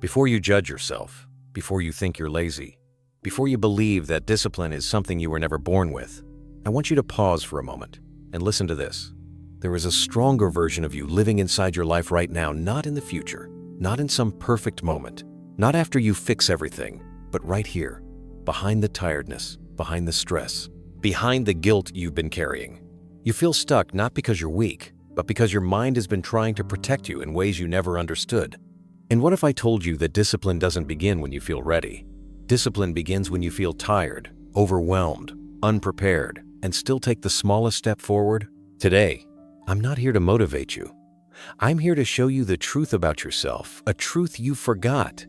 Before you judge yourself, before you think you're lazy, before you believe that discipline is something you were never born with, I want you to pause for a moment and listen to this. There is a stronger version of you living inside your life right now, not in the future, not in some perfect moment, not after you fix everything, but right here, behind the tiredness, behind the stress, behind the guilt you've been carrying. You feel stuck not because you're weak, but because your mind has been trying to protect you in ways you never understood. And what if I told you that discipline doesn't begin when you feel ready? Discipline begins when you feel tired, overwhelmed, unprepared, and still take the smallest step forward. Today, I'm not here to motivate you. I'm here to show you the truth about yourself, a truth you forgot.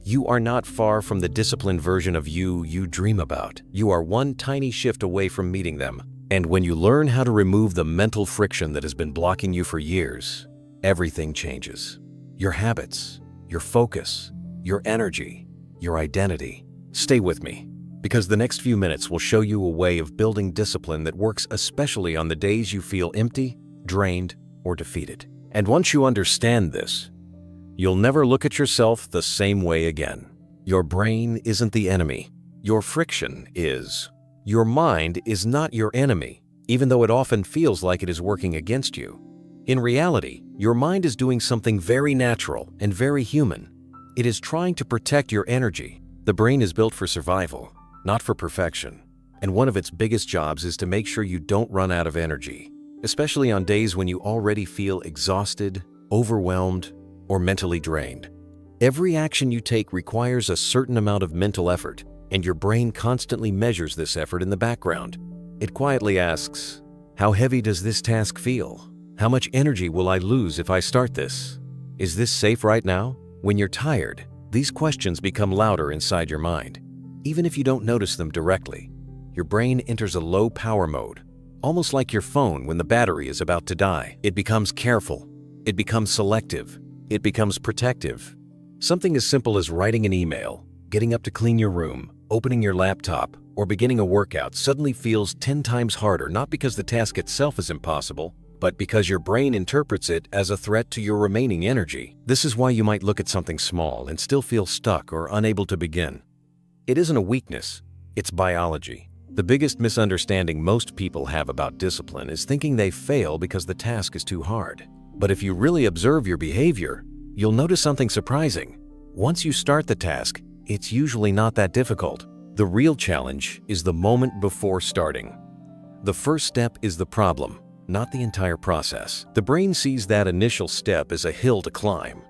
You are not far from the disciplined version of you dream about. You are one tiny shift away from meeting them. And when you learn how to remove the mental friction that has been blocking you for years, everything changes. Your habits, your focus, your energy, your identity. Stay with me, because the next few minutes will show you a way of building discipline that works especially on the days you feel empty, drained, or defeated. And once you understand this, you'll never look at yourself the same way again. Your brain isn't the enemy. Your friction is. Your mind is not your enemy, even though it often feels like it is working against you. In reality, your mind is doing something very natural and very human. It is trying to protect your energy. The brain is built for survival, not for perfection. And one of its biggest jobs is to make sure you don't run out of energy, especially on days when you already feel exhausted, overwhelmed, or mentally drained. Every action you take requires a certain amount of mental effort, and your brain constantly measures this effort in the background. It quietly asks, how heavy does this task feel? How much energy will I lose if I start this? Is this safe right now? When you're tired, these questions become louder inside your mind. Even if you don't notice them directly, your brain enters a low power mode, almost like your phone when the battery is about to die. It becomes careful. It becomes selective. It becomes protective. Something as simple as writing an email, getting up to clean your room, opening your laptop, or beginning a workout suddenly feels 10 times harder, not because the task itself is impossible, but because your brain interprets it as a threat to your remaining energy. This is why you might look at something small and still feel stuck or unable to begin. It isn't a weakness, it's biology. The biggest misunderstanding most people have about discipline is thinking they fail because the task is too hard. But if you really observe your behavior, you'll notice something surprising. Once you start the task, it's usually not that difficult. The real challenge is the moment before starting. The first step is the problem, not the entire process. The brain sees that initial step as a hill to climb.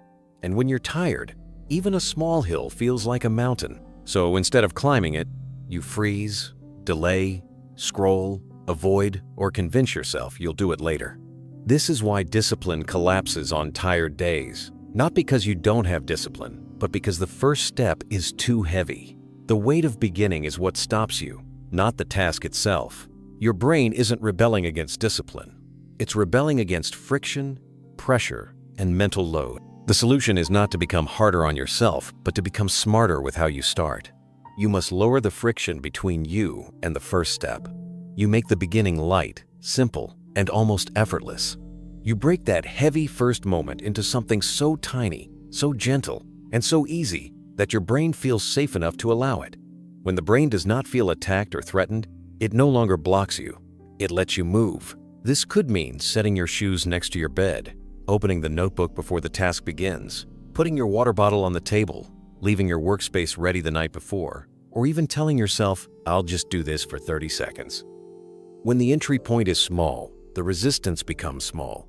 And when you're tired, even a small hill feels like a mountain. So instead of climbing it, you freeze, delay, scroll, avoid, or convince yourself you'll do it later. This is why discipline collapses on tired days. Not because you don't have discipline, but because the first step is too heavy. The weight of beginning is what stops you, not the task itself. Your brain isn't rebelling against discipline. It's rebelling against friction, pressure, and mental load. The solution is not to become harder on yourself, but to become smarter with how you start. You must lower the friction between you and the first step. You make the beginning light, simple, and almost effortless. You break that heavy first moment into something so tiny, so gentle, and so easy that your brain feels safe enough to allow it. When the brain does not feel attacked or threatened, it no longer blocks you. It lets you move. This could mean setting your shoes next to your bed, opening the notebook before the task begins, putting your water bottle on the table, leaving your workspace ready the night before, or even telling yourself, I'll just do this for 30 seconds. When the entry point is small, the resistance becomes small.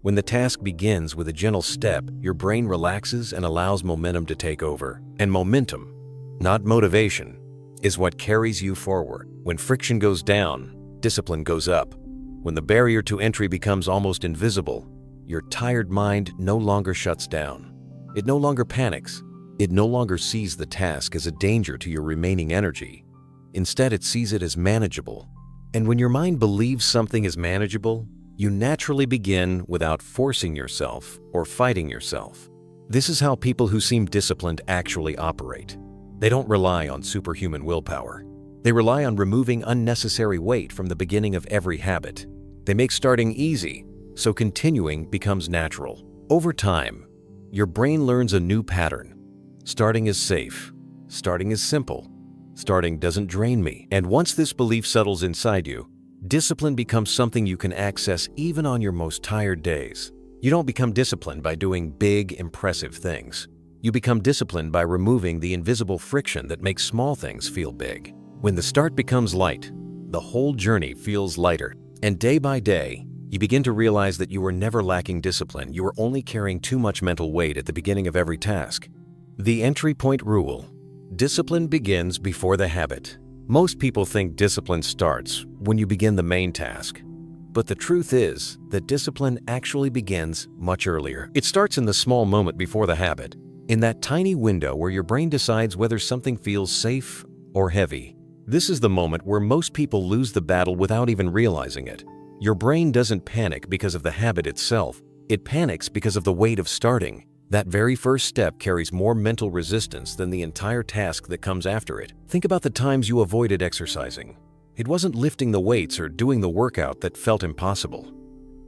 When the task begins with a gentle step, your brain relaxes and allows momentum to take over. And momentum, not motivation, is what carries you forward. When friction goes down, discipline goes up. When the barrier to entry becomes almost invisible, your tired mind no longer shuts down. It no longer panics. It no longer sees the task as a danger to your remaining energy. Instead, it sees it as manageable. And when your mind believes something is manageable, you naturally begin without forcing yourself or fighting yourself. This is how people who seem disciplined actually operate. They don't rely on superhuman willpower. They rely on removing unnecessary weight from the beginning of every habit. They make starting easy, so continuing becomes natural. Over time, your brain learns a new pattern. Starting is safe. Starting is simple. Starting doesn't drain me. And once this belief settles inside you, discipline becomes something you can access even on your most tired days. You don't become disciplined by doing big, impressive things. You become disciplined by removing the invisible friction that makes small things feel big. When the start becomes light, the whole journey feels lighter. And day by day, you begin to realize that you were never lacking discipline. You were only carrying too much mental weight at the beginning of every task. The entry point rule. Discipline begins before the habit. Most people think discipline starts when you begin the main task. But the truth is that discipline actually begins much earlier. It starts in the small moment before the habit, in that tiny window where your brain decides whether something feels safe or heavy. This is the moment where most people lose the battle without even realizing it. Your brain doesn't panic because of the habit itself. It panics because of the weight of starting. That very first step carries more mental resistance than the entire task that comes after it. Think about the times you avoided exercising. It wasn't lifting the weights or doing the workout that felt impossible.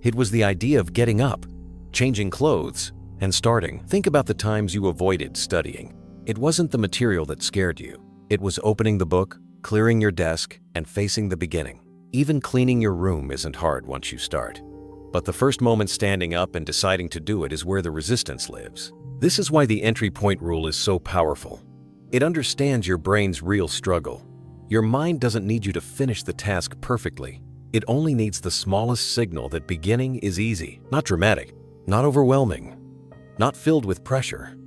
It was the idea of getting up, changing clothes, and starting. Think about the times you avoided studying. It wasn't the material that scared you. It was opening the book, clearing your desk, and facing the beginning. Even cleaning your room isn't hard once you start. But the first moment standing up and deciding to do it is where the resistance lives. This is why the entry point rule is so powerful. It understands your brain's real struggle. Your mind doesn't need you to finish the task perfectly. It only needs the smallest signal that beginning is easy, not dramatic, not overwhelming, not filled with pressure.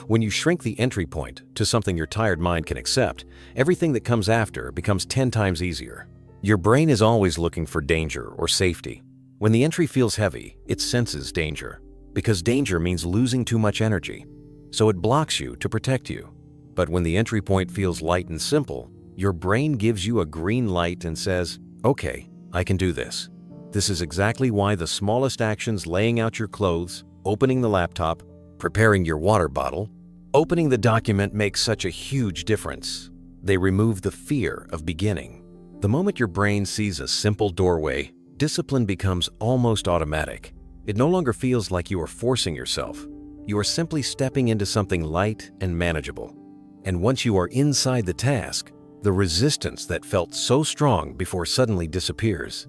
When you shrink the entry point to something your tired mind can accept, everything that comes after becomes 10 times easier. Your brain is always looking for danger or safety. When the entry feels heavy, it senses danger, because danger means losing too much energy, so it blocks you to protect you. But when the entry point feels light and simple, your brain gives you a green light and says, "Okay, I can do this." This is exactly why the smallest actions, laying out your clothes, opening the laptop, preparing your water bottle, opening the document, makes such a huge difference. They remove the fear of beginning. The moment your brain sees a simple doorway, discipline becomes almost automatic. It no longer feels like you are forcing yourself. You are simply stepping into something light and manageable. And once you are inside the task, the resistance that felt so strong before suddenly disappears.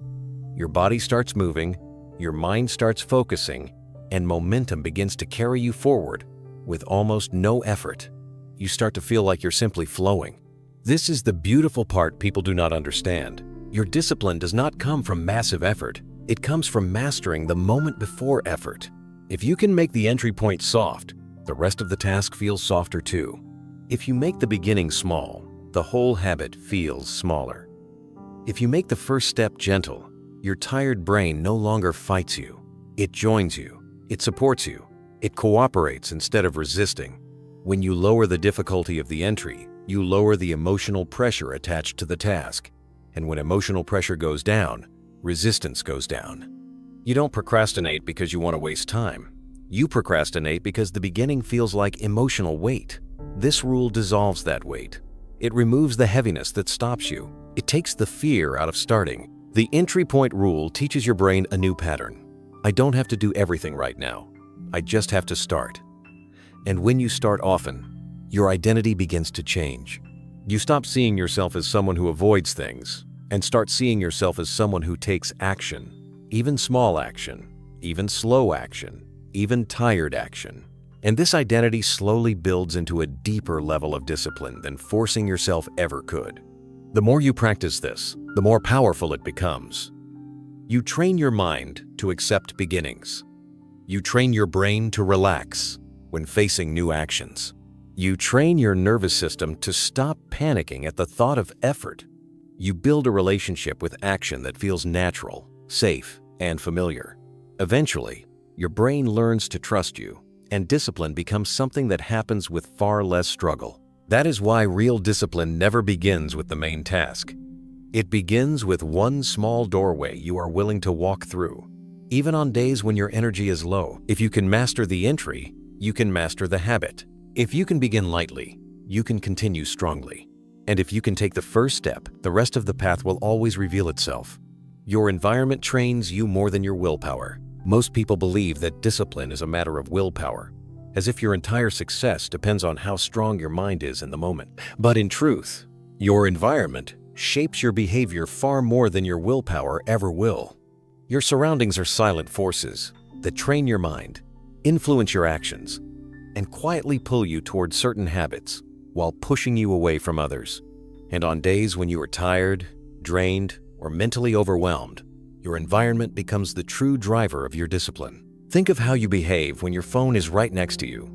Your body starts moving, your mind starts focusing, and momentum begins to carry you forward with almost no effort. You start to feel like you're simply flowing. This is the beautiful part people do not understand. Your discipline does not come from massive effort. It comes from mastering the moment before effort. If you can make the entry point soft, the rest of the task feels softer too. If you make the beginning small, the whole habit feels smaller. If you make the first step gentle, your tired brain no longer fights you. It joins you. It supports you. It cooperates instead of resisting. When you lower the difficulty of the entry, you lower the emotional pressure attached to the task. And when emotional pressure goes down, resistance goes down. You don't procrastinate because you want to waste time. You procrastinate because the beginning feels like emotional weight. This rule dissolves that weight. It removes the heaviness that stops you. It takes the fear out of starting. The entry point rule teaches your brain a new pattern. I don't have to do everything right now. I just have to start. And when you start often, your identity begins to change. You stop seeing yourself as someone who avoids things and start seeing yourself as someone who takes action, even small action, even slow action, even tired action. And this identity slowly builds into a deeper level of discipline than forcing yourself ever could. The more you practice this, the more powerful it becomes. You train your mind to accept beginnings. You train your brain to relax when facing new actions. You train your nervous system to stop panicking at the thought of effort. You build a relationship with action that feels natural, safe, and familiar. Eventually, your brain learns to trust you, and discipline becomes something that happens with far less struggle. That is why real discipline never begins with the main task. It begins with one small doorway you are willing to walk through. Even on days when your energy is low, if you can master the entry, you can master the habit. If you can begin lightly, you can continue strongly. And if you can take the first step, the rest of the path will always reveal itself. Your environment trains you more than your willpower. Most people believe that discipline is a matter of willpower, as if your entire success depends on how strong your mind is in the moment. But in truth, your environment shapes your behavior far more than your willpower ever will. Your surroundings are silent forces that train your mind, influence your actions, and quietly pull you toward certain habits while pushing you away from others. And on days when you are tired, drained, or mentally overwhelmed, your environment becomes the true driver of your discipline. Think of how you behave when your phone is right next to you.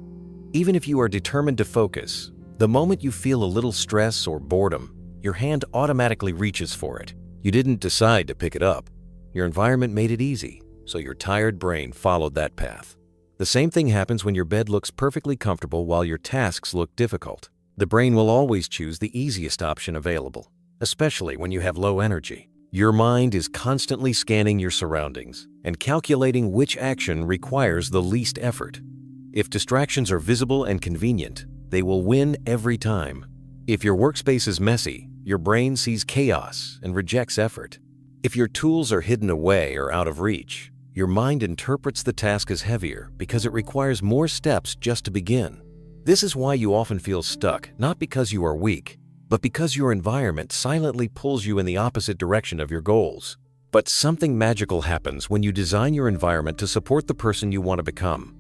Even if you are determined to focus, the moment you feel a little stress or boredom, your hand automatically reaches for it. You didn't decide to pick it up. Your environment made it easy, so your tired brain followed that path. The same thing happens when your bed looks perfectly comfortable while your tasks look difficult. The brain will always choose the easiest option available, especially when you have low energy. Your mind is constantly scanning your surroundings and calculating which action requires the least effort. If distractions are visible and convenient, they will win every time. If your workspace is messy, your brain sees chaos and rejects effort. If your tools are hidden away or out of reach, your mind interprets the task as heavier because it requires more steps just to begin. This is why you often feel stuck, not because you are weak, but because your environment silently pulls you in the opposite direction of your goals. But something magical happens when you design your environment to support the person you want to become.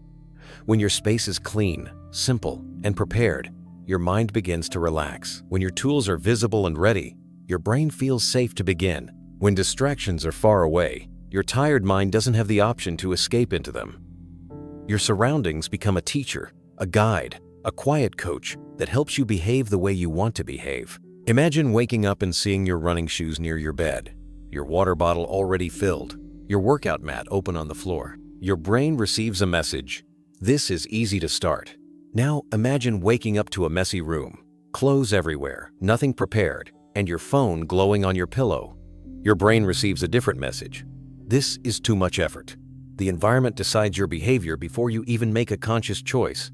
When your space is clean, simple, and prepared, your mind begins to relax. When your tools are visible and ready, your brain feels safe to begin. When distractions are far away, your tired mind doesn't have the option to escape into them. Your surroundings become a teacher, a guide, a quiet coach that helps you behave the way you want to behave. Imagine waking up and seeing your running shoes near your bed, your water bottle already filled, your workout mat open on the floor. Your brain receives a message. This is easy to start. Now imagine waking up to a messy room, clothes everywhere, nothing prepared, and your phone glowing on your pillow. Your brain receives a different message. This is too much effort. The environment decides your behavior before you even make a conscious choice.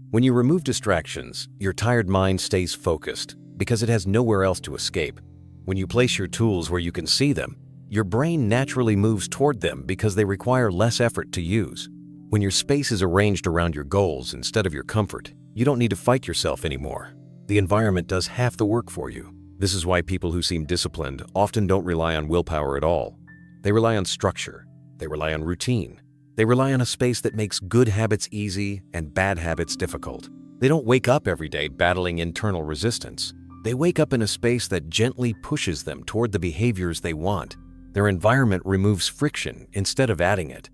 When you remove distractions, your tired mind stays focused because it has nowhere else to escape. When you place your tools where you can see them, your brain naturally moves toward them because they require less effort to use. When your space is arranged around your goals instead of your comfort, you don't need to fight yourself anymore. The environment does half the work for you. This is why people who seem disciplined often don't rely on willpower at all. They rely on structure. They rely on routine. They rely on a space that makes good habits easy and bad habits difficult. They don't wake up every day battling internal resistance. They wake up in a space that gently pushes them toward the behaviors they want. Their environment removes friction instead of adding it.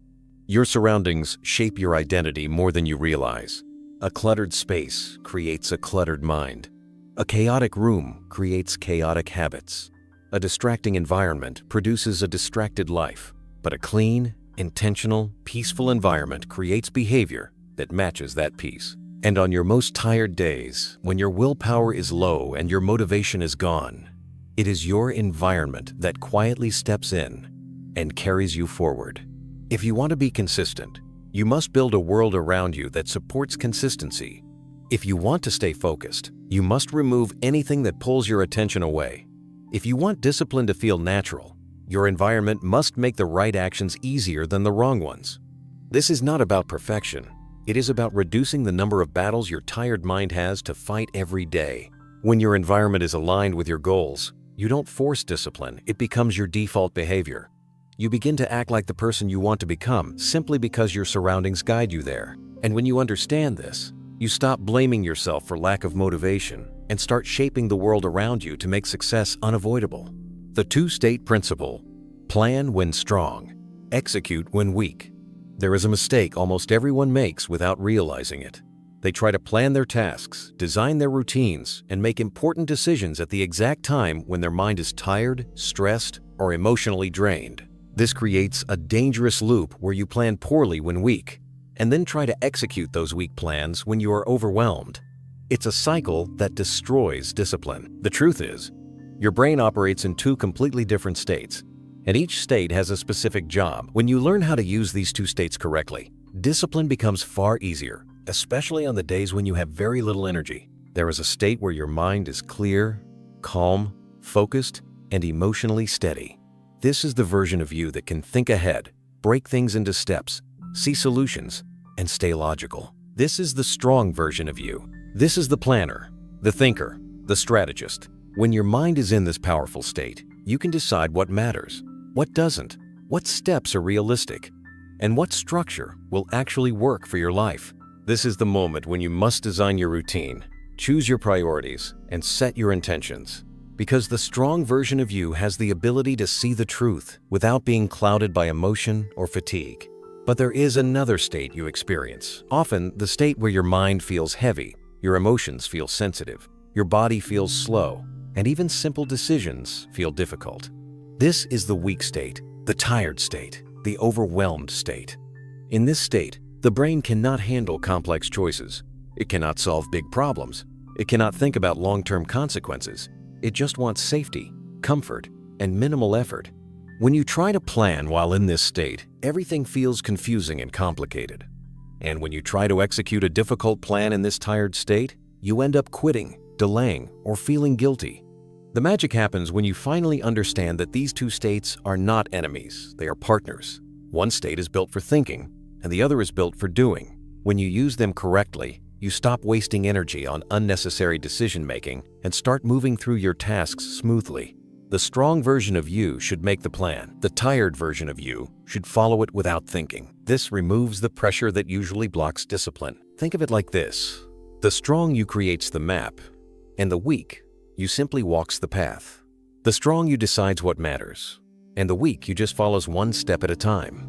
Your surroundings shape your identity more than you realize. A cluttered space creates a cluttered mind. A chaotic room creates chaotic habits. A distracting environment produces a distracted life. But a clean, intentional, peaceful environment creates behavior that matches that peace. And on your most tired days, when your willpower is low and your motivation is gone, it is your environment that quietly steps in and carries you forward. If you want to be consistent, you must build a world around you that supports consistency. If you want to stay focused, you must remove anything that pulls your attention away. If you want discipline to feel natural, your environment must make the right actions easier than the wrong ones. This is not about perfection. It is about reducing the number of battles your tired mind has to fight every day. When your environment is aligned with your goals, you don't force discipline, it becomes your default behavior. You begin to act like the person you want to become simply because your surroundings guide you there. And when you understand this, you stop blaming yourself for lack of motivation and start shaping the world around you to make success unavoidable. The two-state principle: plan when strong, execute when weak. There is a mistake almost everyone makes without realizing it. They try to plan their tasks, design their routines, and make important decisions at the exact time when their mind is tired, stressed, or emotionally drained. This creates a dangerous loop where you plan poorly when weak, and then try to execute those weak plans when you are overwhelmed. It's a cycle that destroys discipline. The truth is, your brain operates in two completely different states, and each state has a specific job. When you learn how to use these two states correctly, discipline becomes far easier, especially on the days when you have very little energy. There is a state where your mind is clear, calm, focused, and emotionally steady. This is the version of you that can think ahead, break things into steps, see solutions, and stay logical. This is the strong version of you. This is the planner, the thinker, the strategist. When your mind is in this powerful state, you can decide what matters, what doesn't, what steps are realistic, and what structure will actually work for your life. This is the moment when you must design your routine, choose your priorities, and set your intentions. Because the strong version of you has the ability to see the truth without being clouded by emotion or fatigue. But there is another state you experience, often the state where your mind feels heavy, your emotions feel sensitive, your body feels slow, and even simple decisions feel difficult. This is the weak state, the tired state, the overwhelmed state. In this state, the brain cannot handle complex choices. It cannot solve big problems. It cannot think about long-term consequences. It just wants safety, comfort, and minimal effort. When you try to plan while in this state, everything feels confusing and complicated. And when you try to execute a difficult plan in this tired state, you end up quitting, delaying, or feeling guilty. The magic happens when you finally understand that these two states are not enemies, they are partners. One state is built for thinking, and the other is built for doing. When you use them correctly, you stop wasting energy on unnecessary decision-making and start moving through your tasks smoothly. The strong version of you should make the plan. The tired version of you should follow it without thinking. This removes the pressure that usually blocks discipline. Think of it like this. The strong you creates the map, and the weak you simply walks the path. The strong you decides what matters, and the weak you just follows one step at a time.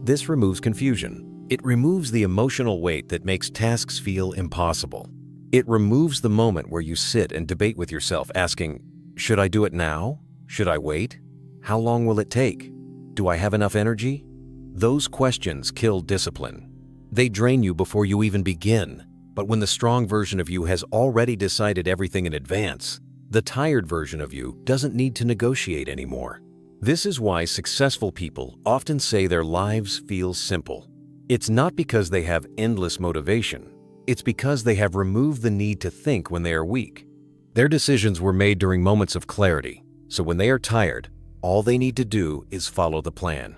This removes confusion. It removes the emotional weight that makes tasks feel impossible. It removes the moment where you sit and debate with yourself asking, should I do it now? Should I wait? How long will it take? Do I have enough energy? Those questions kill discipline. They drain you before you even begin. But when the strong version of you has already decided everything in advance, the tired version of you doesn't need to negotiate anymore. This is why successful people often say their lives feel simple. It's not because they have endless motivation. It's because they have removed the need to think when they are weak. Their decisions were made during moments of clarity, so when they are tired, all they need to do is follow the plan.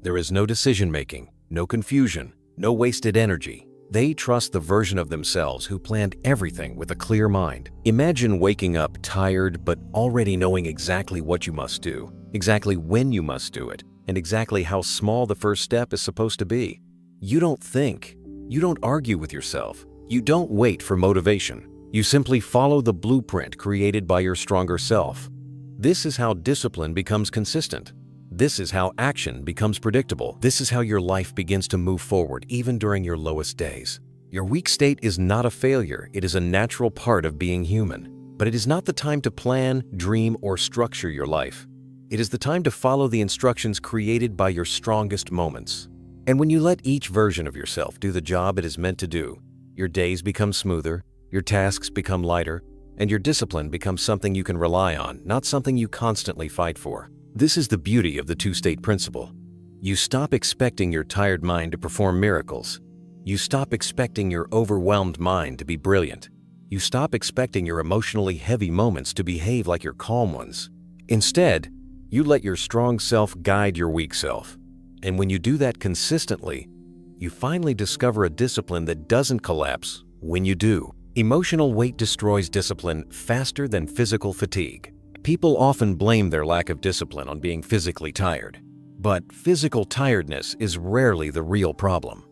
There is no decision-making, no confusion, no wasted energy. They trust the version of themselves who planned everything with a clear mind. Imagine waking up tired but already knowing exactly what you must do, exactly when you must do it, and exactly how small the first step is supposed to be. You don't think. You don't argue with yourself. You don't wait for motivation. You simply follow the blueprint created by your stronger self. This is how discipline becomes consistent. This is how action becomes predictable. This is how your life begins to move forward even during your lowest days. Your weak state is not a failure. It is a natural part of being human. But it is not the time to plan, dream, or structure your life. It is the time to follow the instructions created by your strongest moments. And when you let each version of yourself do the job it is meant to do, your days become smoother, your tasks become lighter, and your discipline becomes something you can rely on, not something you constantly fight for. This is the beauty of the two-state principle. You stop expecting your tired mind to perform miracles. You stop expecting your overwhelmed mind to be brilliant. You stop expecting your emotionally heavy moments to behave like your calm ones. Instead, you let your strong self guide your weak self. And when you do that consistently, you finally discover a discipline that doesn't collapse when you do. Emotional weight destroys discipline faster than physical fatigue. People often blame their lack of discipline on being physically tired. But physical tiredness is rarely the real problem.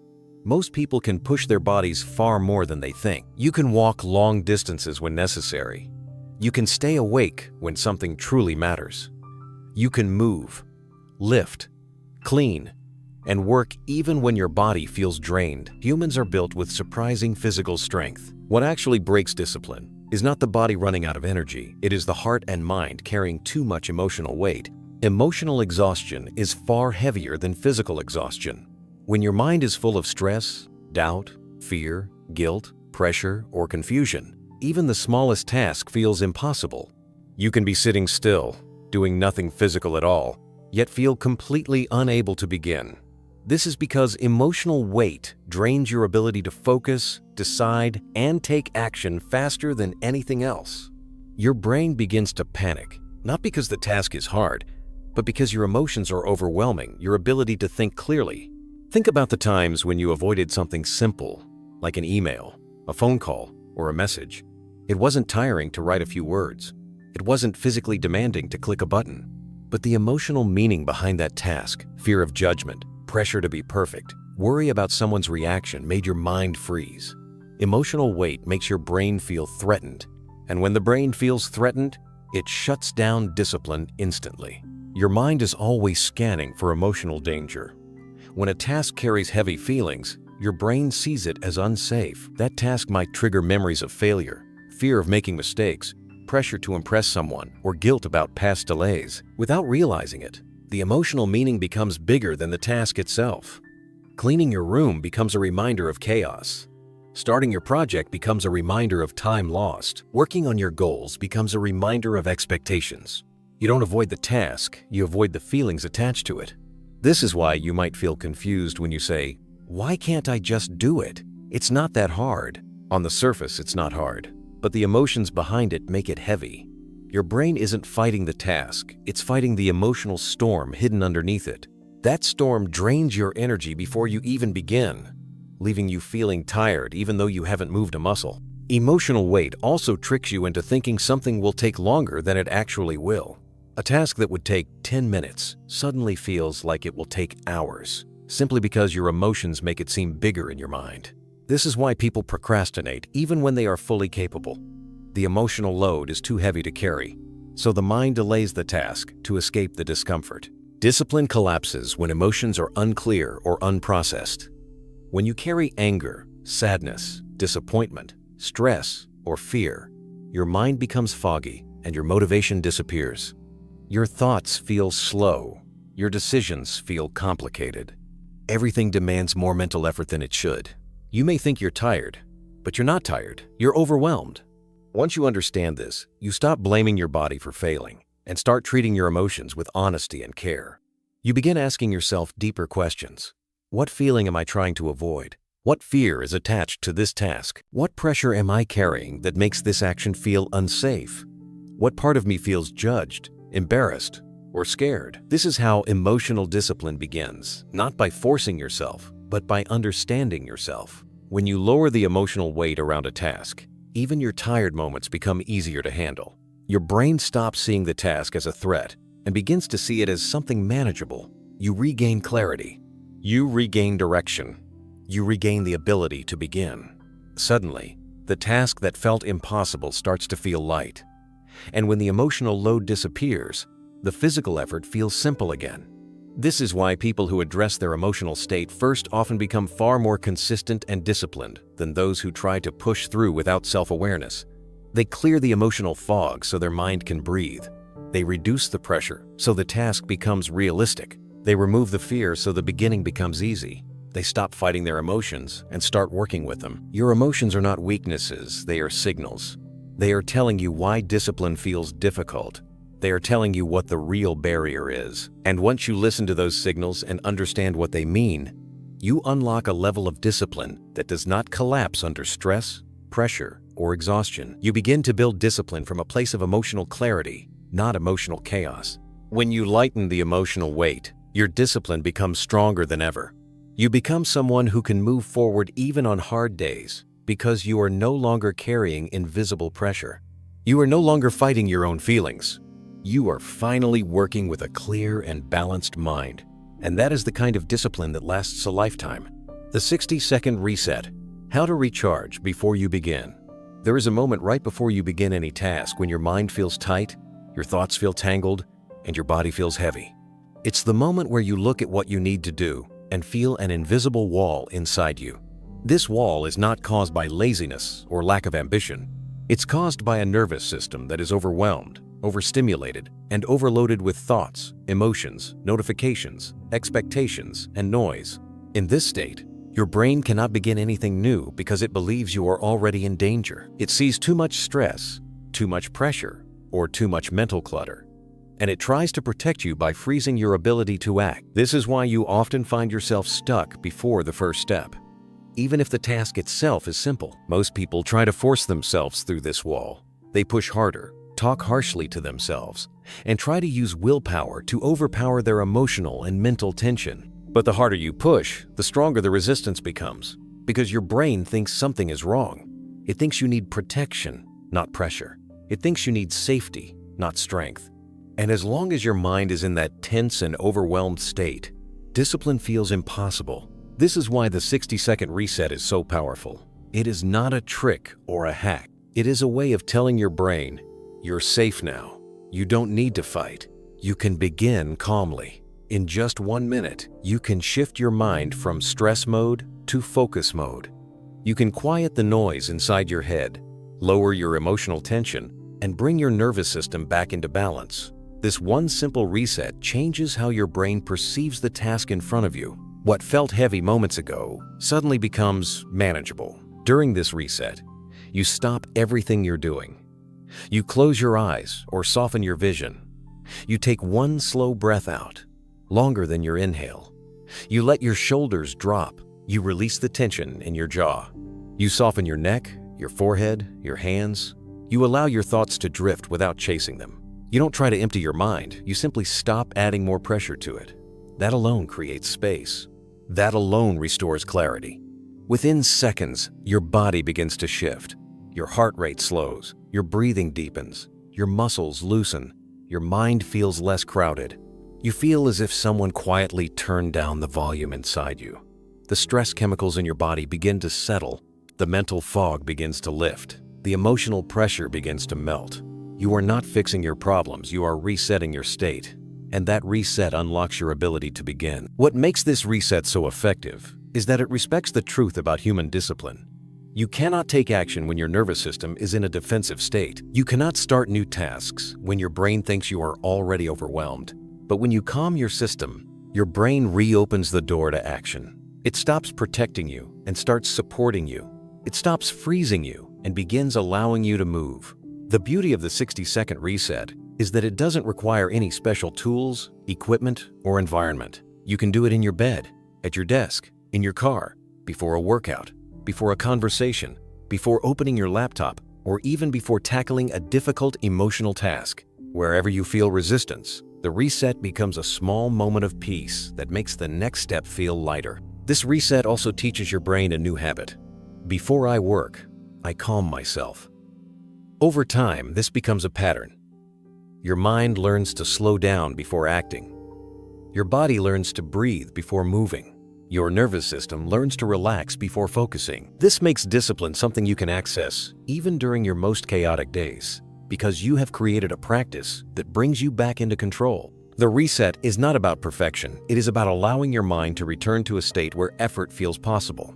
Most people can push their bodies far more than they think. You can walk long distances when necessary. You can stay awake when something truly matters. You can move, lift, clean, and work even when your body feels drained. Humans are built with surprising physical strength. What actually breaks discipline is not the body running out of energy. It is the heart and mind carrying too much emotional weight. Emotional exhaustion is far heavier than physical exhaustion. When your mind is full of stress, doubt, fear, guilt, pressure, or confusion, even the smallest task feels impossible. You can be sitting still, doing nothing physical at all, yet feel completely unable to begin. This is because emotional weight drains your ability to focus, decide, and take action faster than anything else. Your brain begins to panic, not because the task is hard, but because your emotions are overwhelming your ability to think clearly. Think about the times when you avoided something simple, like an email, a phone call, or a message. It wasn't tiring to write a few words. It wasn't physically demanding to click a button. But the emotional meaning behind that task, fear of judgment, pressure to be perfect, worry about someone's reaction made your mind freeze. Emotional weight makes your brain feel threatened. And when the brain feels threatened, it shuts down discipline instantly. Your mind is always scanning for emotional danger. When a task carries heavy feelings, your brain sees it as unsafe. That task might trigger memories of failure, fear of making mistakes, pressure to impress someone, or guilt about past delays. Without realizing it, the emotional meaning becomes bigger than the task itself. Cleaning your room becomes a reminder of chaos. Starting your project becomes a reminder of time lost. Working on your goals becomes a reminder of expectations. You don't avoid the task, you avoid the feelings attached to it. This is why you might feel confused when you say, "Why can't I just do it? It's not that hard." On the surface, it's not hard, but the emotions behind it make it heavy. Your brain isn't fighting the task, it's fighting the emotional storm hidden underneath it. That storm drains your energy before you even begin, leaving you feeling tired even though you haven't moved a muscle. Emotional weight also tricks you into thinking something will take longer than it actually will. A task that would take 10 minutes suddenly feels like it will take hours, simply because your emotions make it seem bigger in your mind. This is why people procrastinate even when they are fully capable. The emotional load is too heavy to carry, so the mind delays the task to escape the discomfort. Discipline collapses when emotions are unclear or unprocessed. When you carry anger, sadness, disappointment, stress, or fear, your mind becomes foggy and your motivation disappears. Your thoughts feel slow. Your decisions feel complicated. Everything demands more mental effort than it should. You may think you're tired, but you're not tired. You're overwhelmed. Once you understand this, you stop blaming your body for failing and start treating your emotions with honesty and care. You begin asking yourself deeper questions. What feeling am I trying to avoid? What fear is attached to this task? What pressure am I carrying that makes this action feel unsafe? What part of me feels judged, embarrassed, or scared? This is how emotional discipline begins, not by forcing yourself, but by understanding yourself. When you lower the emotional weight around a task, even your tired moments become easier to handle. Your brain stops seeing the task as a threat and begins to see it as something manageable. You regain clarity. You regain direction. You regain the ability to begin. Suddenly, the task that felt impossible starts to feel light. And when the emotional load disappears, the physical effort feels simple again. This is why people who address their emotional state first often become far more consistent and disciplined than those who try to push through without self-awareness. They clear the emotional fog so their mind can breathe. They reduce the pressure so the task becomes realistic. They remove the fear so the beginning becomes easy. They stop fighting their emotions and start working with them. Your emotions are not weaknesses, they are signals. They are telling you why discipline feels difficult. They are telling you what the real barrier is. And once you listen to those signals and understand what they mean, you unlock a level of discipline that does not collapse under stress, pressure, or exhaustion. You begin to build discipline from a place of emotional clarity, not emotional chaos. When you lighten the emotional weight, your discipline becomes stronger than ever. You become someone who can move forward even on hard days because you are no longer carrying invisible pressure. You are no longer fighting your own feelings. You are finally working with a clear and balanced mind. And that is the kind of discipline that lasts a lifetime. The 60-second reset. How to recharge before you begin. There is a moment right before you begin any task when your mind feels tight, your thoughts feel tangled, and your body feels heavy. It's the moment where you look at what you need to do and feel an invisible wall inside you. This wall is not caused by laziness or lack of ambition. It's caused by a nervous system that is overwhelmed, overstimulated, and overloaded with thoughts, emotions, notifications, expectations, and noise. In this state, your brain cannot begin anything new because it believes you are already in danger. It sees too much stress, too much pressure, or too much mental clutter, and it tries to protect you by freezing your ability to act. This is why you often find yourself stuck before the first step. Even if the task itself is simple, most people try to force themselves through this wall. They push harder, talk harshly to themselves, and try to use willpower to overpower their emotional and mental tension. But the harder you push, the stronger the resistance becomes. Because your brain thinks something is wrong. It thinks you need protection, not pressure. It thinks you need safety, not strength. And as long as your mind is in that tense and overwhelmed state, discipline feels impossible. This is why the 60-second reset is so powerful. It is not a trick or a hack. It is a way of telling your brain, you're safe now. You don't need to fight. You can begin calmly. In just 1 minute, you can shift your mind from stress mode to focus mode. You can quiet the noise inside your head, lower your emotional tension, and bring your nervous system back into balance. This one simple reset changes how your brain perceives the task in front of you. What felt heavy moments ago suddenly becomes manageable. During this reset, you stop everything you're doing. You close your eyes or soften your vision. You take one slow breath out, longer than your inhale. You let your shoulders drop. You release the tension in your jaw. You soften your neck, your forehead, your hands. You allow your thoughts to drift without chasing them. You don't try to empty your mind. You simply stop adding more pressure to it. That alone creates space. That alone restores clarity. Within seconds, your body begins to shift. Your heart rate slows. Your breathing deepens. Your muscles loosen. Your mind feels less crowded. You feel as if someone quietly turned down the volume inside you. The stress chemicals in your body begin to settle. The mental fog begins to lift. The emotional pressure begins to melt. You are not fixing your problems, you are resetting your state. And that reset unlocks your ability to begin. What makes this reset so effective is that it respects the truth about human discipline. You cannot take action when your nervous system is in a defensive state. You cannot start new tasks when your brain thinks you are already overwhelmed. But when you calm your system, your brain reopens the door to action. It stops protecting you and starts supporting you. It stops freezing you and begins allowing you to move. The beauty of the 60-second reset is that it doesn't require any special tools, equipment, or environment. You can do it in your bed, at your desk, in your car, before a workout, before a conversation, before opening your laptop, or even before tackling a difficult emotional task. Wherever you feel resistance, the reset becomes a small moment of peace that makes the next step feel lighter. This reset also teaches your brain a new habit. Before I work, I calm myself. Over time, this becomes a pattern. Your mind learns to slow down before acting. Your body learns to breathe before moving. Your nervous system learns to relax before focusing. This makes discipline something you can access even during your most chaotic days, because you have created a practice that brings you back into control. The reset is not about perfection. It is about allowing your mind to return to a state where effort feels possible.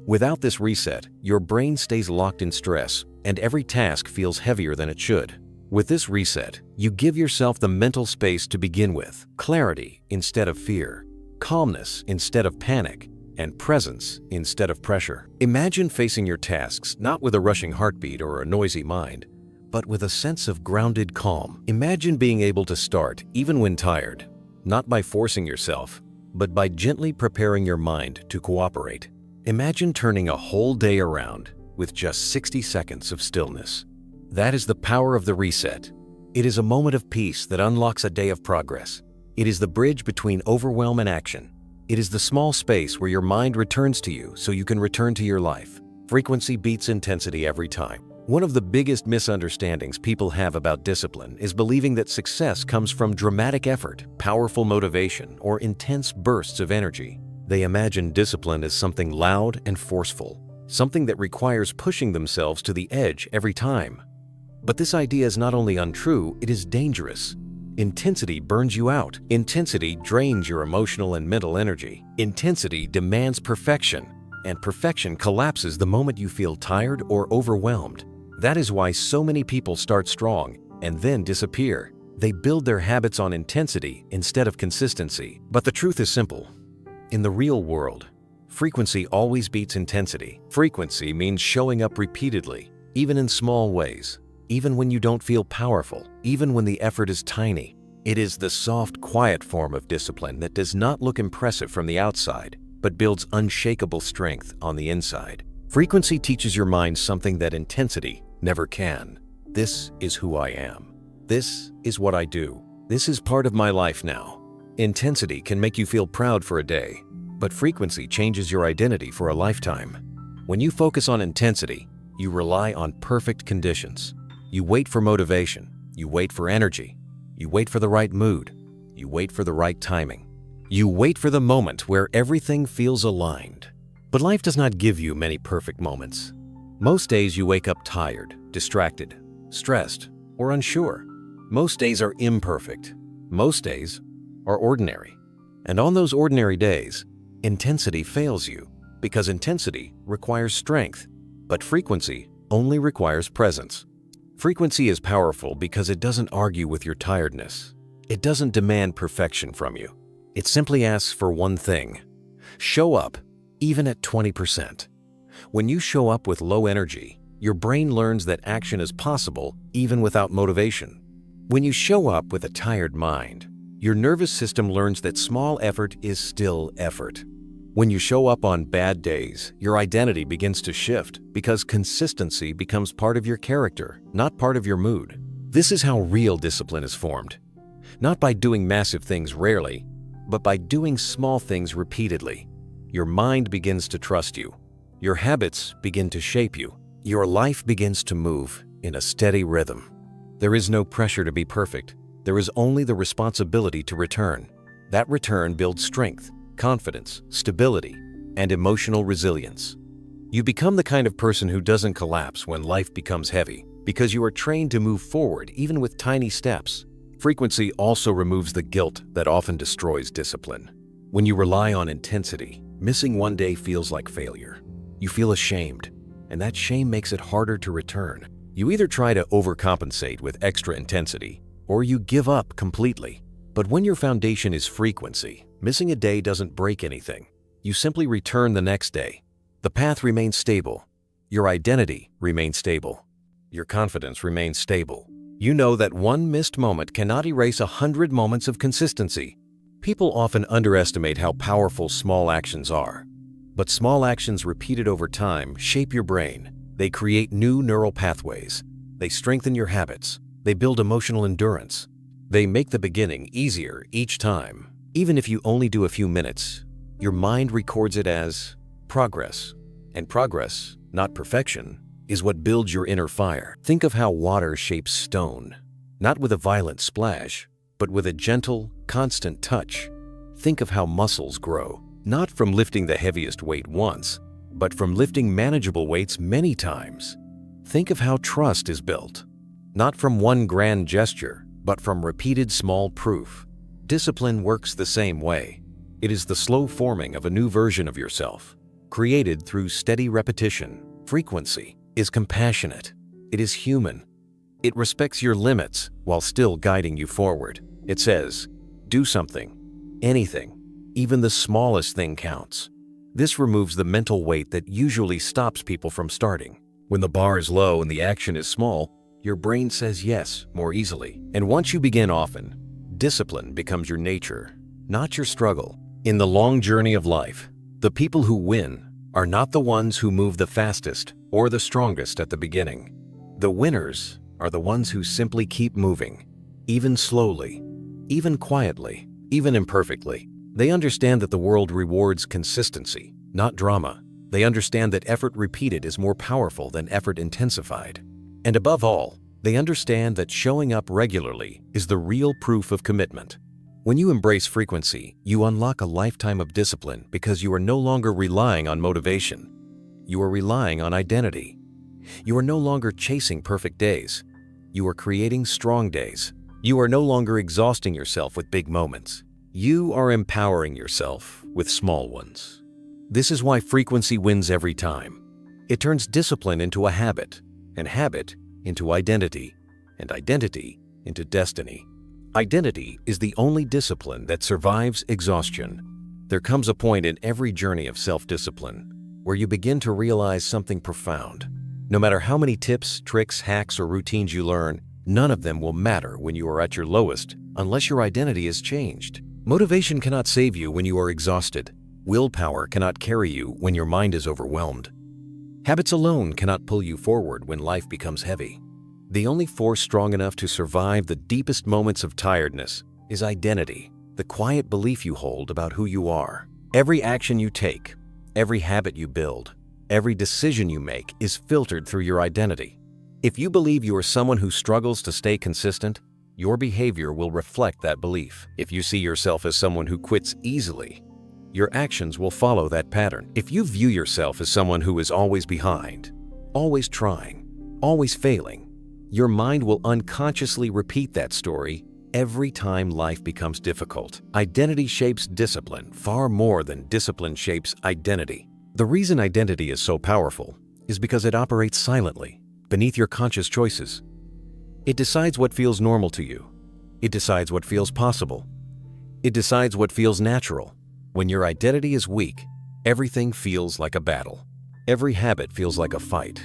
Without this reset, your brain stays locked in stress, and every task feels heavier than it should. With this reset, you give yourself the mental space to begin with, clarity instead of fear, calmness instead of panic, and presence instead of pressure. Imagine facing your tasks not with a rushing heartbeat or a noisy mind, but with a sense of grounded calm. Imagine being able to start even when tired, not by forcing yourself, but by gently preparing your mind to cooperate. Imagine turning a whole day around with just 60 seconds of stillness. That is the power of the reset. It is a moment of peace that unlocks a day of progress. It is the bridge between overwhelm and action. It is the small space where your mind returns to you so you can return to your life. Frequency beats intensity every time. One of the biggest misunderstandings people have about discipline is believing that success comes from dramatic effort, powerful motivation, or intense bursts of energy. They imagine discipline as something loud and forceful, something that requires pushing themselves to the edge every time. But this idea is not only untrue, it is dangerous. Intensity burns you out. Intensity drains your emotional and mental energy. Intensity demands perfection, and perfection collapses the moment you feel tired or overwhelmed. That is why so many people start strong and then disappear. They build their habits on intensity instead of consistency. But the truth is simple. In the real world, frequency always beats intensity. Frequency means showing up repeatedly, even in small ways, even when you don't feel powerful, even when the effort is tiny. It is the soft, quiet form of discipline that does not look impressive from the outside, but builds unshakable strength on the inside. Frequency teaches your mind something that intensity never can. This is who I am. This is what I do. This is part of my life now. Intensity can make you feel proud for a day, But frequency changes your identity for a lifetime. When you focus on intensity, you rely on perfect conditions. You wait for motivation. You wait for energy. You wait for the right mood. You wait for the right timing. You wait for the moment where everything feels aligned. But life does not give you many perfect moments. Most days you wake up tired, distracted, stressed, or unsure. Most days are imperfect. Most days are ordinary. And on those ordinary days, intensity fails you because intensity requires strength, but frequency only requires presence. Frequency is powerful because it doesn't argue with your tiredness. It doesn't demand perfection from you. It simply asks for one thing: show up, even at 20%. When you show up with low energy, your brain learns that action is possible even without motivation. When you show up with a tired mind, your nervous system learns that small effort is still effort. When you show up on bad days, your identity begins to shift because consistency becomes part of your character, not part of your mood. This is how real discipline is formed. Not by doing massive things rarely, but by doing small things repeatedly. Your mind begins to trust you. Your habits begin to shape you. Your life begins to move in a steady rhythm. There is no pressure to be perfect. There is only the responsibility to return. That return builds strength, confidence, stability, and emotional resilience. You become the kind of person who doesn't collapse when life becomes heavy because you are trained to move forward even with tiny steps. Frequency also removes the guilt that often destroys discipline. When you rely on intensity, missing one day feels like failure. You feel ashamed, and that shame makes it harder to return. You either try to overcompensate with extra intensity, or you give up completely. But when your foundation is frequency, missing a day doesn't break anything. You simply return the next day. The path remains stable. Your identity remains stable. Your confidence remains stable. You know that one missed moment cannot erase 100 moments of consistency. People often underestimate how powerful small actions are. But small actions repeated over time shape your brain. They create new neural pathways. They strengthen your habits. They build emotional endurance. They make the beginning easier each time. Even if you only do a few minutes, your mind records it as progress. And progress, not perfection, is what builds your inner fire. Think of how water shapes stone, not with a violent splash, but with a gentle, constant touch. Think of how muscles grow, not from lifting the heaviest weight once, but from lifting manageable weights many times. Think of how trust is built, not from one grand gesture, but from repeated small proof. Discipline works the same way. It is the slow forming of a new version of yourself, created through steady repetition. Frequency is compassionate. It is human. It respects your limits while still guiding you forward. It says, do something, anything, even the smallest thing counts. This removes the mental weight that usually stops people from starting. When the bar is low and the action is small, your brain says yes more easily. And once you begin often, discipline becomes your nature, not your struggle. In the long journey of life, the people who win are not the ones who move the fastest or the strongest at the beginning. The winners are the ones who simply keep moving, even slowly, even quietly, even imperfectly. They understand that the world rewards consistency, not drama. They understand that effort repeated is more powerful than effort intensified. And above all, they understand that showing up regularly is the real proof of commitment. When you embrace frequency, you unlock a lifetime of discipline because you are no longer relying on motivation. You are relying on identity. You are no longer chasing perfect days. You are creating strong days. You are no longer exhausting yourself with big moments. You are empowering yourself with small ones. This is why frequency wins every time. It turns discipline into a habit, and habit into identity, and identity into destiny. Identity is the only discipline that survives exhaustion. There comes a point in every journey of self-discipline where you begin to realize something profound. No matter how many tips, tricks, hacks, or routines you learn, none of them will matter when you are at your lowest unless your identity is changed. Motivation cannot save you when you are exhausted. Willpower cannot carry you when your mind is overwhelmed. Habits alone cannot pull you forward when life becomes heavy. The only force strong enough to survive the deepest moments of tiredness is identity, the quiet belief you hold about who you are. Every action you take, every habit you build, every decision you make is filtered through your identity. If you believe you are someone who struggles to stay consistent, your behavior will reflect that belief. If you see yourself as someone who quits easily, your actions will follow that pattern. If you view yourself as someone who is always behind, always trying, always failing, your mind will unconsciously repeat that story every time life becomes difficult. Identity shapes discipline far more than discipline shapes identity. The reason identity is so powerful is because it operates silently, beneath your conscious choices. It decides what feels normal to you. It decides what feels possible. It decides what feels natural. When your identity is weak, everything feels like a battle. Every habit feels like a fight.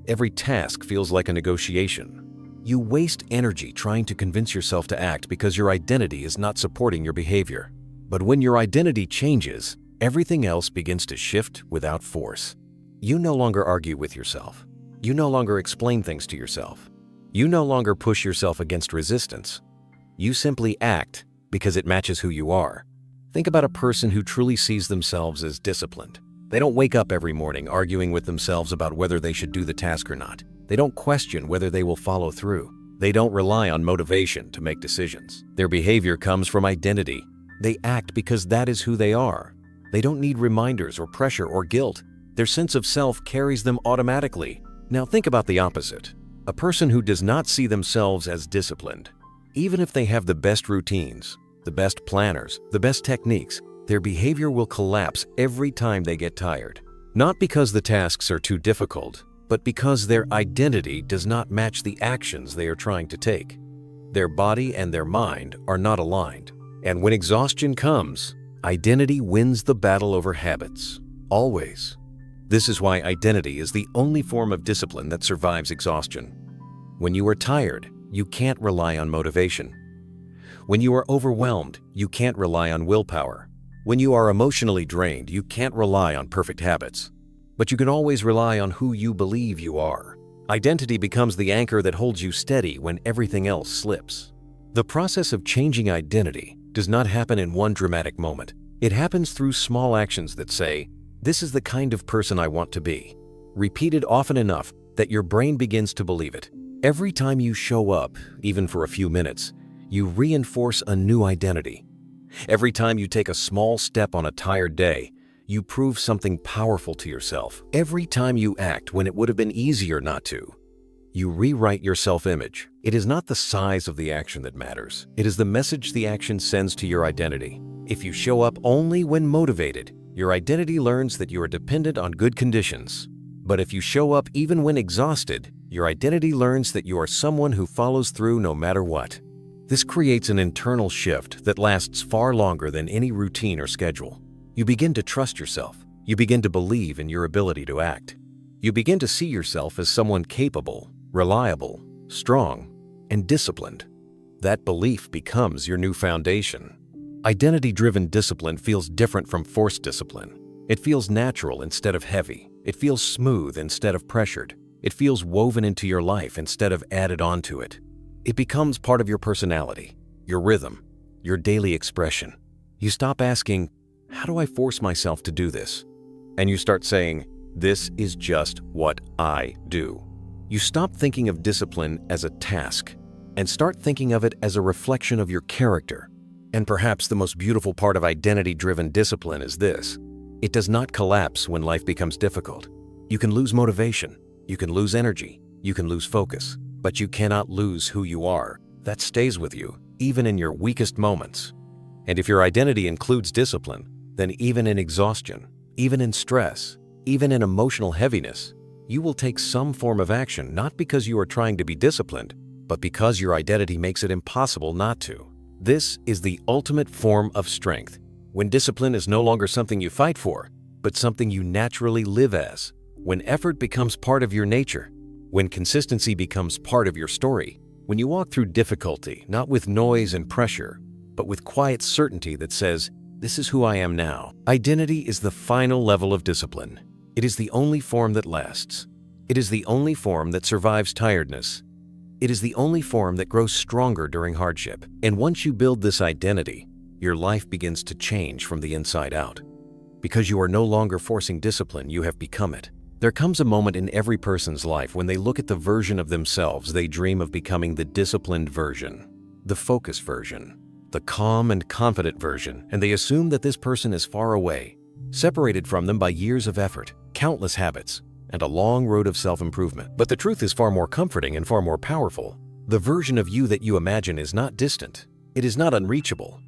Every task feels like a negotiation. You waste energy trying to convince yourself to act because your identity is not supporting your behavior. But when your identity changes, everything else begins to shift without force. You no longer argue with yourself. You no longer explain things to yourself. You no longer push yourself against resistance. You simply act because it matches who you are. Think about a person who truly sees themselves as disciplined. They don't wake up every morning arguing with themselves about whether they should do the task or not. They don't question whether they will follow through. They don't rely on motivation to make decisions. Their behavior comes from identity. They act because that is who they are. They don't need reminders or pressure or guilt. Their sense of self carries them automatically. Now think about the opposite. A person who does not see themselves as disciplined. Even if they have the best routines, the best planners, the best techniques, their behavior will collapse every time they get tired. Not because the tasks are too difficult, but because their identity does not match the actions they are trying to take. Their body and their mind are not aligned. And when exhaustion comes, identity wins the battle over habits. Always. This is why identity is the only form of discipline that survives exhaustion. When you are tired, you can't rely on motivation. When you are overwhelmed, you can't rely on willpower. When you are emotionally drained, you can't rely on perfect habits. But you can always rely on who you believe you are. Identity becomes the anchor that holds you steady when everything else slips. The process of changing identity does not happen in one dramatic moment. It happens through small actions that say, "This is the kind of person I want to be," repeated often enough that your brain begins to believe it. Every time you show up, even for a few minutes, you reinforce a new identity. Every time you take a small step on a tired day, you prove something powerful to yourself. Every time you act when it would have been easier not to, you rewrite your self-image. It is not the size of the action that matters. It is the message the action sends to your identity. If you show up only when motivated, your identity learns that you are dependent on good conditions. But if you show up even when exhausted, your identity learns that you are someone who follows through no matter what. This creates an internal shift that lasts far longer than any routine or schedule. You begin to trust yourself. You begin to believe in your ability to act. You begin to see yourself as someone capable, reliable, strong, and disciplined. That belief becomes your new foundation. Identity-driven discipline feels different from forced discipline. It feels natural instead of heavy. It feels smooth instead of pressured. It feels woven into your life instead of added onto it. It becomes part of your personality, your rhythm, your daily expression. You stop asking, "How do I force myself to do this?" And you start saying, "This is just what I do." You stop thinking of discipline as a task and start thinking of it as a reflection of your character. And perhaps the most beautiful part of identity-driven discipline is this: it does not collapse when life becomes difficult. You can lose motivation, you can lose energy, you can lose focus, but you cannot lose who you are. That stays with you, even in your weakest moments. And if your identity includes discipline, then even in exhaustion, even in stress, even in emotional heaviness, you will take some form of action not because you are trying to be disciplined, but because your identity makes it impossible not to. This is the ultimate form of strength, when discipline is no longer something you fight for, but something you naturally live as. When effort becomes part of your nature, when consistency becomes part of your story, when you walk through difficulty, not with noise and pressure, but with quiet certainty that says, "This is who I am now." Identity is the final level of discipline. It is the only form that lasts. It is the only form that survives tiredness. It is the only form that grows stronger during hardship. And once you build this identity, your life begins to change from the inside out. Because you are no longer forcing discipline, you have become it. There comes a moment in every person's life when they look at the version of themselves they dream of becoming: the disciplined version, the focused version, the calm and confident version, and they assume that this person is far away, separated from them by years of effort, countless habits, and a long road of self-improvement. But the truth is far more comforting and far more powerful. The version of you that you imagine is not distant. It is not unreachable.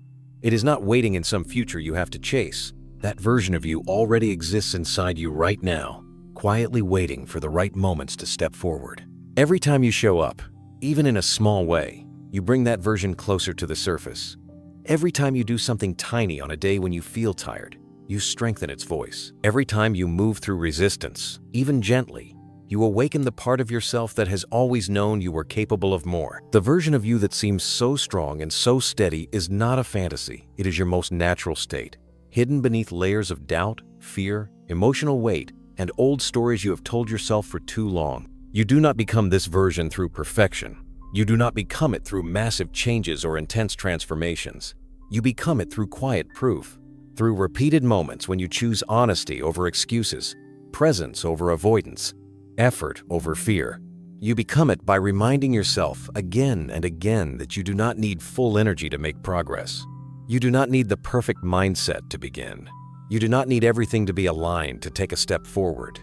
It is not waiting in some future you have to chase. That version of you already exists inside you right now, quietly waiting for the right moments to step forward. Every time you show up, even in a small way, you bring that version closer to the surface. Every time you do something tiny on a day when you feel tired, you strengthen its voice. Every time you move through resistance, even gently, you awaken the part of yourself that has always known you were capable of more. The version of you that seems so strong and so steady is not a fantasy. It is your most natural state, hidden beneath layers of doubt, fear, emotional weight, and old stories you have told yourself for too long. You do not become this version through perfection. You do not become it through massive changes or intense transformations. You become it through quiet proof, through repeated moments when you choose honesty over excuses, presence over avoidance, effort over fear. You become it by reminding yourself again and again that you do not need full energy to make progress. You do not need the perfect mindset to begin. You do not need everything to be aligned to take a step forward.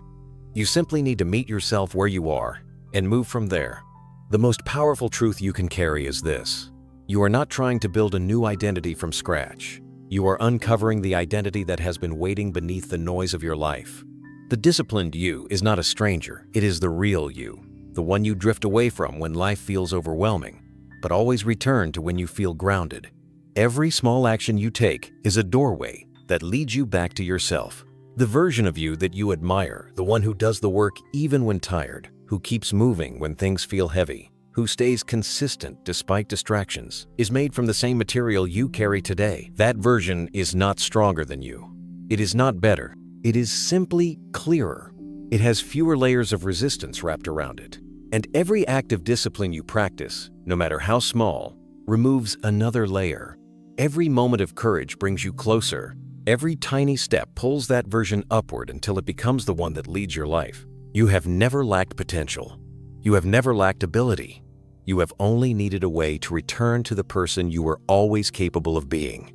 You simply need to meet yourself where you are and move from there. The most powerful truth you can carry is this: you are not trying to build a new identity from scratch. You are uncovering the identity that has been waiting beneath the noise of your life. The disciplined you is not a stranger. It is the real you, the one you drift away from when life feels overwhelming, but always return to when you feel grounded. Every small action you take is a doorway that leads you back to yourself. The version of you that you admire, the one who does the work even when tired, who keeps moving when things feel heavy, who stays consistent despite distractions, is made from the same material you carry today. That version is not stronger than you. It is not better. It is simply clearer. It has fewer layers of resistance wrapped around it. And every act of discipline you practice, no matter how small, removes another layer. Every moment of courage brings you closer. Every tiny step pulls that version upward until it becomes the one that leads your life. You have never lacked potential. You have never lacked ability. You have only needed a way to return to the person you were always capable of being.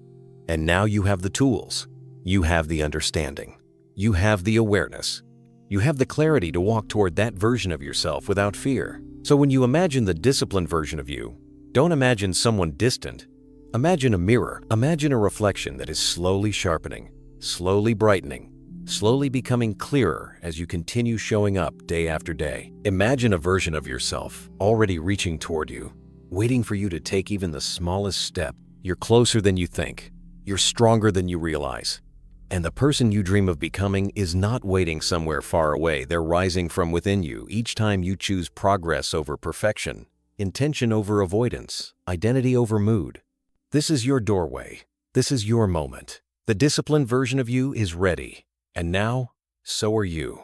And now you have the tools. You have the understanding. You have the awareness. You have the clarity to walk toward that version of yourself without fear. So when you imagine the disciplined version of you, don't imagine someone distant. Imagine a mirror. Imagine a reflection that is slowly sharpening, slowly brightening, slowly becoming clearer as you continue showing up day after day. Imagine a version of yourself already reaching toward you, waiting for you to take even the smallest step. You're closer than you think. You're stronger than you realize. And the person you dream of becoming is not waiting somewhere far away. They're rising from within you each time you choose progress over perfection, intention over avoidance, identity over mood. This is your doorway. This is your moment. The disciplined version of you is ready. And now, so are you.